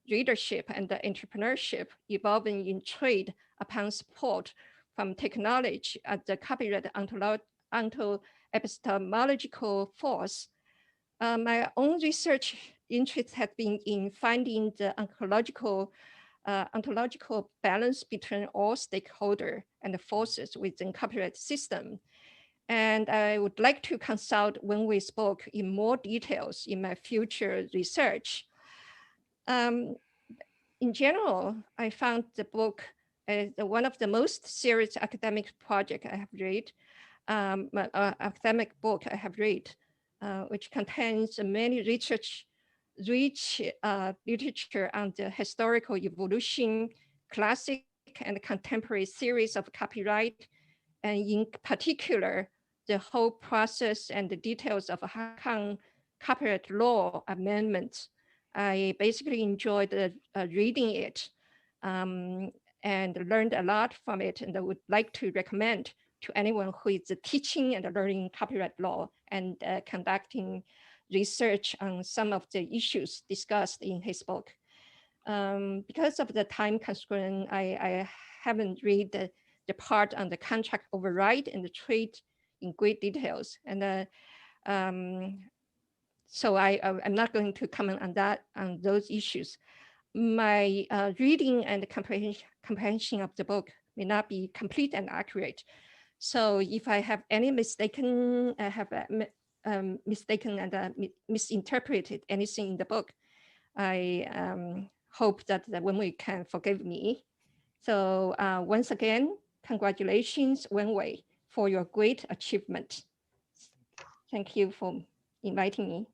readership, and the entrepreneurship evolving in trade upon support from technology as the copyright onto epistemological force. My own research interest has been in finding the ontological balance between all stakeholders and the forces within copyright system. And I would like to consult Wenwei's book in more details in my future research. In general, I found the book one of the most serious academic projects I have read, academic book I have read, which contains many rich literature on the historical evolution, classic and contemporary series of copyright, and in particular, the whole process and the details of Hong Kong copyright law amendments. I basically enjoyed reading it and learned a lot from it, and I would like to recommend to anyone who is teaching and learning copyright law and conducting research on some of the issues discussed in his book. Because of the time constraint, I haven't read the part on the contract override and the trade in great details. And so I'm not going to comment on those issues. My reading and comprehension of the book may not be complete and accurate. So if I have any mistaken and misinterpreted anything in the book, I hope that Wenwei can forgive me. So once again, congratulations, Wenwei, for your great achievement. Thank you for inviting me.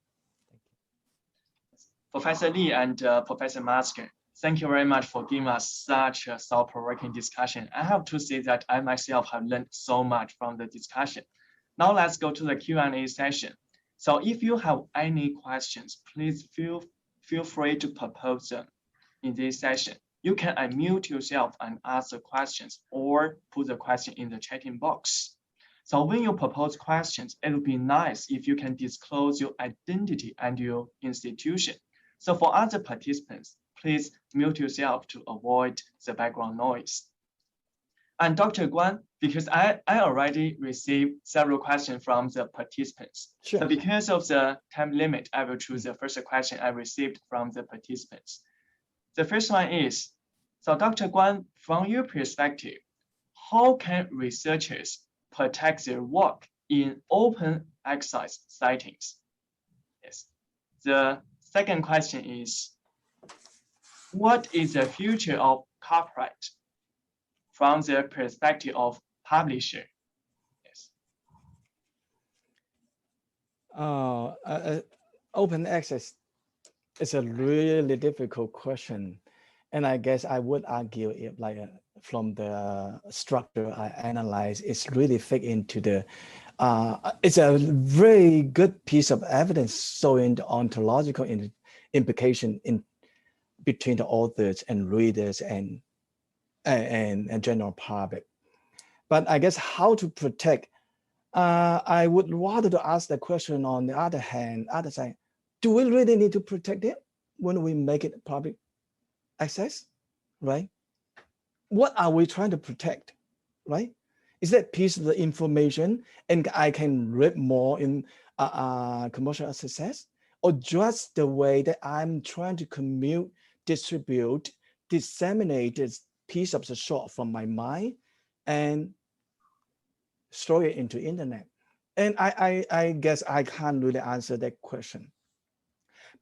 Professor Lee and Professor Masker, thank you very much for giving us such a thought-provoking discussion. I have to say that I myself have learned so much from the discussion. Now let's go to the Q&A session. So if you have any questions, please feel free to propose them in this session. You can unmute yourself and ask the questions or put the question in the chatting box. So when you propose questions, it would be nice if you can disclose your identity and your institution. So for other participants, please mute yourself to avoid the background noise. And Dr. Guan, because I already received several questions from the participants. Sure. So because of the time limit, I will choose the first question I received from the participants. The first one is, so Dr. Guan, from your perspective, how can researchers protect their work in open access settings? Yes. The second question is, what is the future of copyright from the perspective of publisher? Yes. Open access is a really difficult question. And I guess I would argue if from the structure I analyze, it's really fit into the, it's a very good piece of evidence showing the ontological implication in between the authors and readers and general public. But I guess how to protect, I would rather to ask the question on the other side, do we really need to protect it when we make it public access, right? What are we trying to protect, right? Is that piece of the information and I can read more in commercial success, or just the way that I'm trying to distribute, disseminate this piece of the short from my mind and store it into internet? And I guess I can't really answer that question.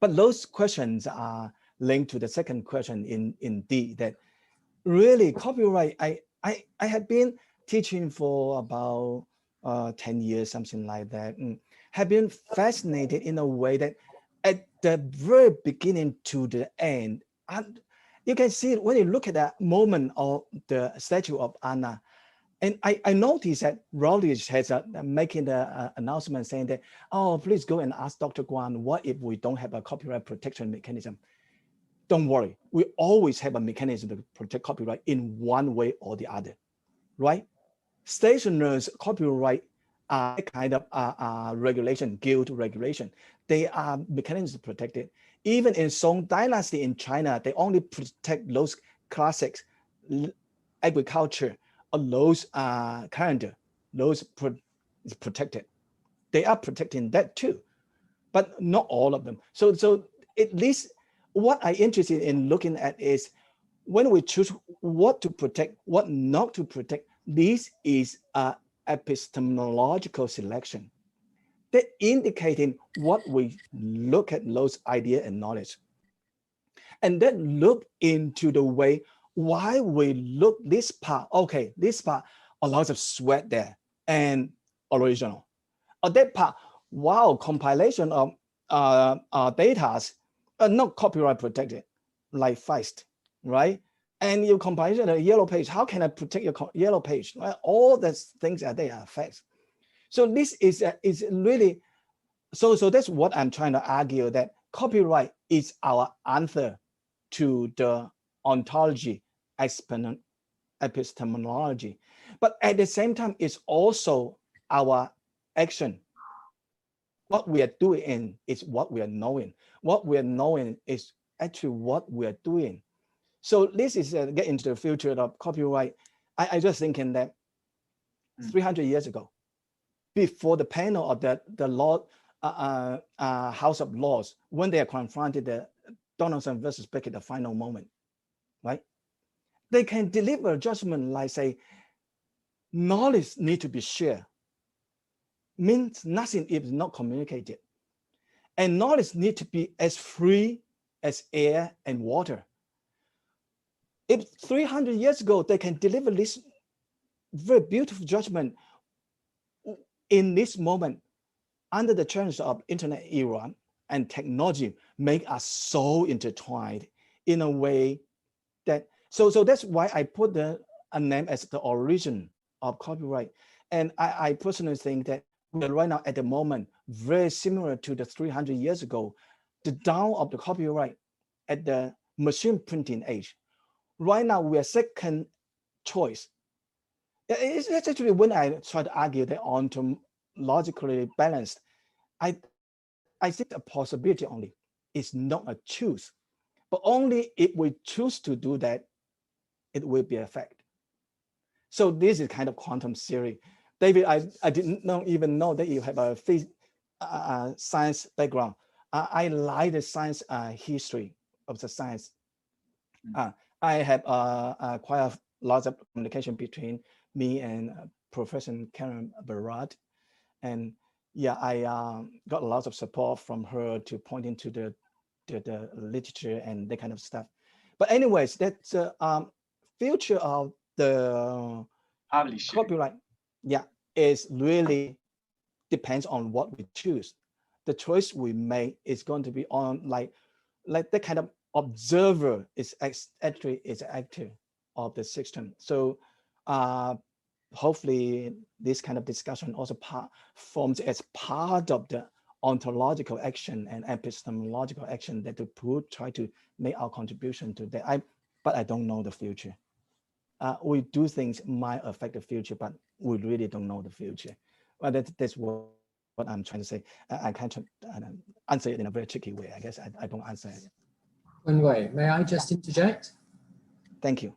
But those questions are linked to the second question in D, that really copyright, I have been teaching for about 10 years, something like that, and have been fascinated in a way that at the very beginning to the end, and you can see it when you look at that moment of the statue of Anna. And I noticed that Routledge has making the announcement saying that, oh, please go and ask Dr. Guan, what if we don't have a copyright protection mechanism? Don't worry, we always have a mechanism to protect copyright in one way or the other, right? Stationers copyright are kind of regulation, guild regulation. They are mechanisms to protect it. Even in Song Dynasty in China, they only protect those classics, agriculture, or those calendar, those is protected. They are protecting that too, but not all of them. So at least what I'm interested in looking at is when we choose what to protect, what not to protect, this is an epistemological selection. That indicating what we look at those idea and knowledge. And then look into the way why we look this part, okay, this part, a lot of sweat there and original. Or that part, wow, compilation of data are not copyright protected, like Feist, right? And your composition, a yellow page, how can I protect your yellow page? Right? All the things that they affect. So this is really, so that's what I'm trying to argue, that copyright is our answer to the ontology epistemology. But at the same time, it's also our action. What we are doing is what we are knowing. What we are knowing is actually what we are doing. So this is get into the future of copyright. I just thinking that 300 years ago, before the panel of the law House of Lords, when they are confronted the Donaldson versus Beckett, the final moment, right? They can deliver judgment like say, knowledge need to be shared. Means nothing if not communicated. And knowledge need to be as free as air and water. If 300 years ago, they can deliver this very beautiful judgment in this moment, under the challenge of internet era and technology make us so intertwined in a way that, so that's why I put a name as the origin of copyright. And I personally think that we're right now at the moment, very similar to the 300 years ago, the dawn of the copyright at the machine printing age. Right now, we are second choice. It's actually when I try to argue that ontologically balanced, I think a possibility only. It's not a choose, but only if we choose to do that, it will be a fact. So this is kind of quantum theory. David, I didn't even know that you have a science background. I like the science history of the science. I have quite a lot of communication between me and Professor Karen Barad. And yeah, I got a lot of support from her to point into the literature and that kind of stuff. But anyways, that's future of the copyright, yeah, is really depends on what we choose. The choice we make is going to be on like that kind of observer is actually is actor of the system. So hopefully this kind of discussion also forms as part of the ontological action and epistemological action that to try to make our contribution to that. But I don't know the future. We do things might affect the future, but we really don't know the future. Well, that's what I'm trying to say. I can't answer it in a very tricky way. I guess I don't answer it. Wenwei, may I just interject? Thank you.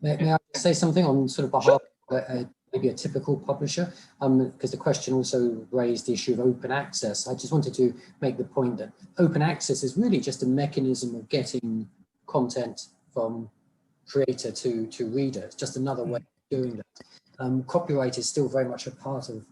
May I say something on sort of behalf of maybe a typical publisher? Because the question also raised the issue of open access. I just wanted to make the point that open access is really just a mechanism of getting content from creator to reader. It's just another way of doing that. Copyright is still very much a part of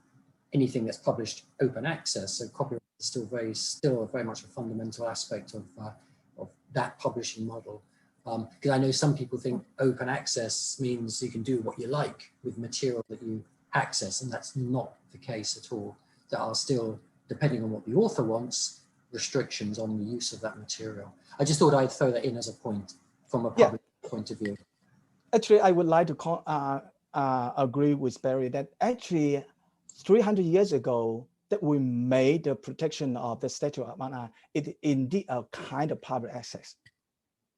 anything that's published open access. So copyright is still very much a fundamental aspect of that publishing model. Because I know some people think open access means you can do what you like with material that you access, and that's not the case at all. There are still, depending on what the author wants, restrictions on the use of that material. I just thought I'd throw that in as a point from a public point of view. Actually, I would like to agree with Barry that actually 300 years ago that we made the protection of the statute of Anna, it indeed a kind of public access.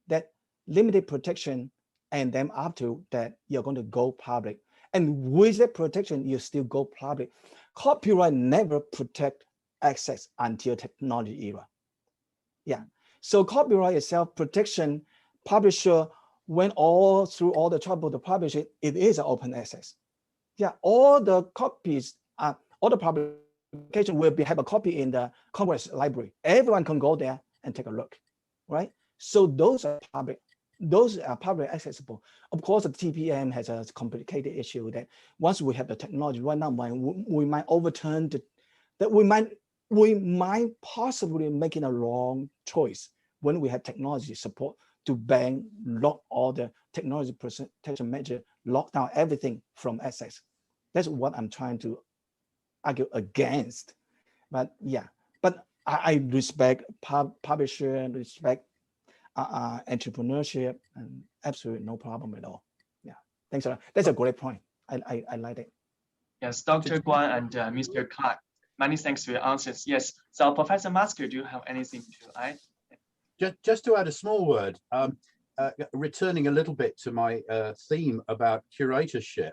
That limited protection, and then after that, you're going to go public. And with that protection, you still go public. Copyright never protect access until technology era. Yeah, so copyright itself, protection, publisher, went all through all the trouble to publish it, it is an open access. Yeah, all the copies, all the publication will have a copy in the Congress library. Everyone can go there and take a look, right? So those are public accessible. Of course, the TPM has a complicated issue that once we have the technology right now, we might overturn that we might possibly making a wrong choice when we have technology support to lock all the technology protection measure, lock down everything from access. That's what I'm trying to argue against. But yeah, but I respect publisher, respect entrepreneurship, and absolutely no problem at all. Yeah, thanks a lot. That's a great point. I like it. Yes, Dr. Guan and Mr. Clark, many thanks for your answers. Yes, so Professor Masker, do you have anything to add? Just to add a small word, returning a little bit to my theme about curatorship.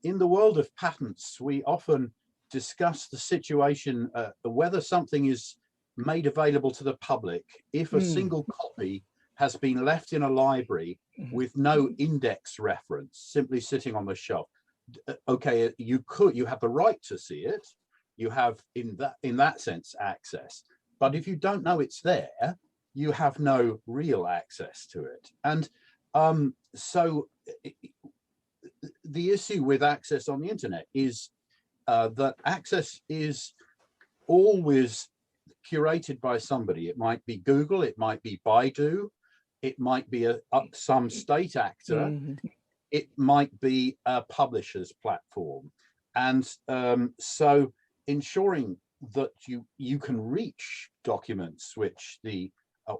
In the world of patents, we often discuss the situation, whether something is made available to the public if a single copy has been left in a library with no index reference, simply sitting on the shelf. Okay, you have the right to see it. You have in that sense access, but if you don't know it's there, you have no real access to it. And so the issue with access on the internet is that access is always curated by somebody. It might be Google, it might be Baidu, it might be some state actor, it might be a publisher's platform. And so ensuring that you can reach documents which the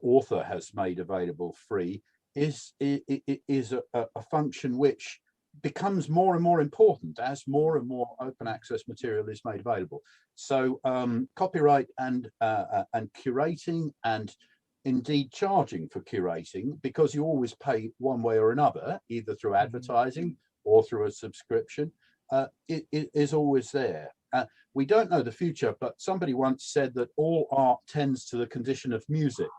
author has made available free is a function which becomes more and more important as more and more open access material is made available. So copyright and curating, and indeed charging for curating, because you always pay one way or another, either through advertising or through a subscription, it is always there. We don't know the future, but somebody once said that all art tends to the condition of music.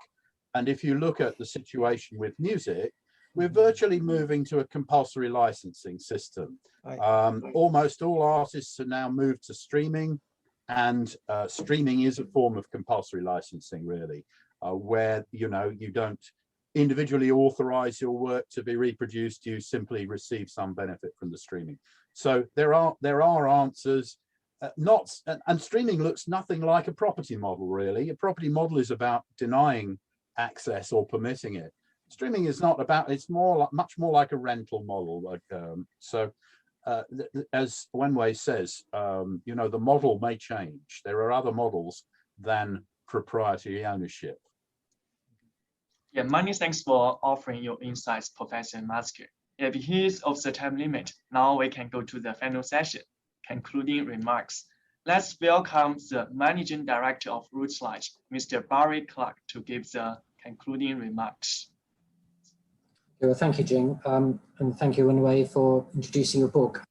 And if you look at the situation with music, we're virtually moving to a compulsory licensing system. Almost all artists are now moved to streaming, and streaming is a form of compulsory licensing, really, where you don't individually authorize your work to be reproduced, you simply receive some benefit from the streaming. So there are answers. And streaming looks nothing like a property model, really. A property model is about denying access or permitting it. Streaming is not about, it's much more like a rental model. As Wenwei says, the model may change. There are other models than proprietary ownership. Yeah, many thanks for offering your insights, Professor Masker. Yeah, because of the time limit, now we can go to the final session, concluding remarks. Let's welcome the Managing Director of Rootlight, Mr. Barry Clark, to give the concluding remarks. Well, thank you, Jing, and thank you, Wenwei, for introducing your book.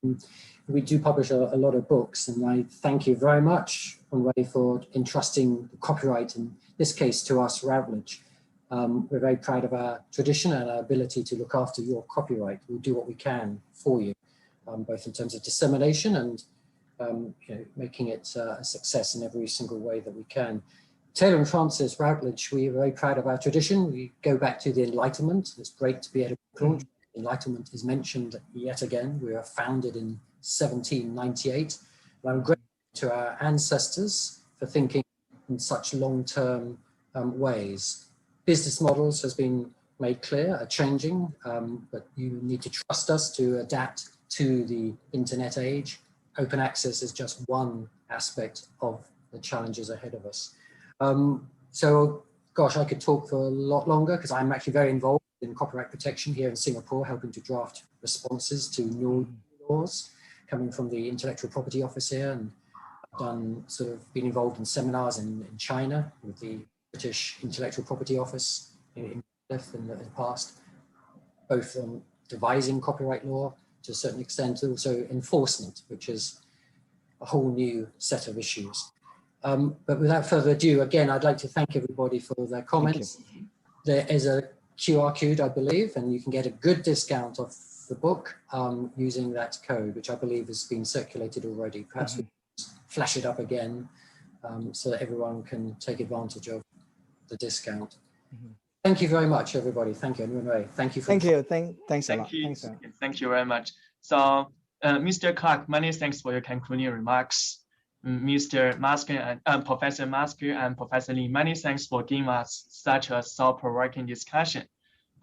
We do publish a lot of books, and I thank you very much, Wenwei, for entrusting the copyright, in this case, to us, Routledge. We're very proud of our tradition and our ability to look after your copyright. We'll do what we can for you, both in terms of dissemination and making it a success in every single way that we can. Taylor and Francis, Routledge, we are very proud of our tradition. We go back to the Enlightenment. It's great to be able to launch. Enlightenment is mentioned yet again. We were founded in 1798. And I'm grateful to our ancestors for thinking in such long-term ways. Business models has been made clear, are changing, but you need to trust us to adapt to the internet age. Open access is just one aspect of the challenges ahead of us. So, gosh, I could talk for a lot longer because I'm actually very involved in copyright protection here in Singapore, helping to draft responses to new laws coming from the Intellectual Property Office here. And I've been involved in seminars in China with the British Intellectual Property Office in the past, both on devising copyright law to a certain extent, also enforcement, which is a whole new set of issues. But without further ado, again, I'd like to thank everybody for their comments. There is a QR code, I believe, and you can get a good discount off the book using that code, which I believe has been circulated already. Perhaps we can flash it up again so that everyone can take advantage of the discount. Thank you very much, everybody. Thank you, Wenwei. Thank you. Thanks a lot. Thank you very much. So, Mr. Clark, many thanks for your concluding remarks. Mr. Masker and Professor Masker and Professor Lee, many thanks for giving us such a thought-provoking discussion.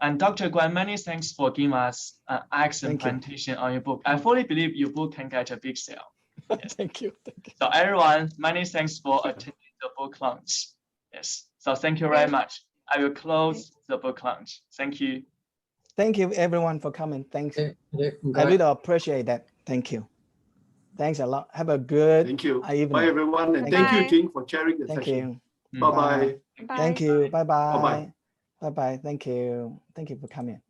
And Dr. Guan, many thanks for giving us an excellent presentation on your book. I fully believe your book can get a big sale. Yes. Thank you. So everyone, many thanks for attending the book launch. Yes. So thank you very much. I will close the book launch. Thank you. Thank you everyone for coming. Thanks. I Right. really appreciate that. Thank you. Thanks a lot. Have a good Thank you. evening. Bye, everyone. And Thank thank you. you, Ting, for chairing the Thank session. you. Bye-bye. Thank you. Bye-bye. Bye-bye. Bye-bye. Thank you. Thank you for coming.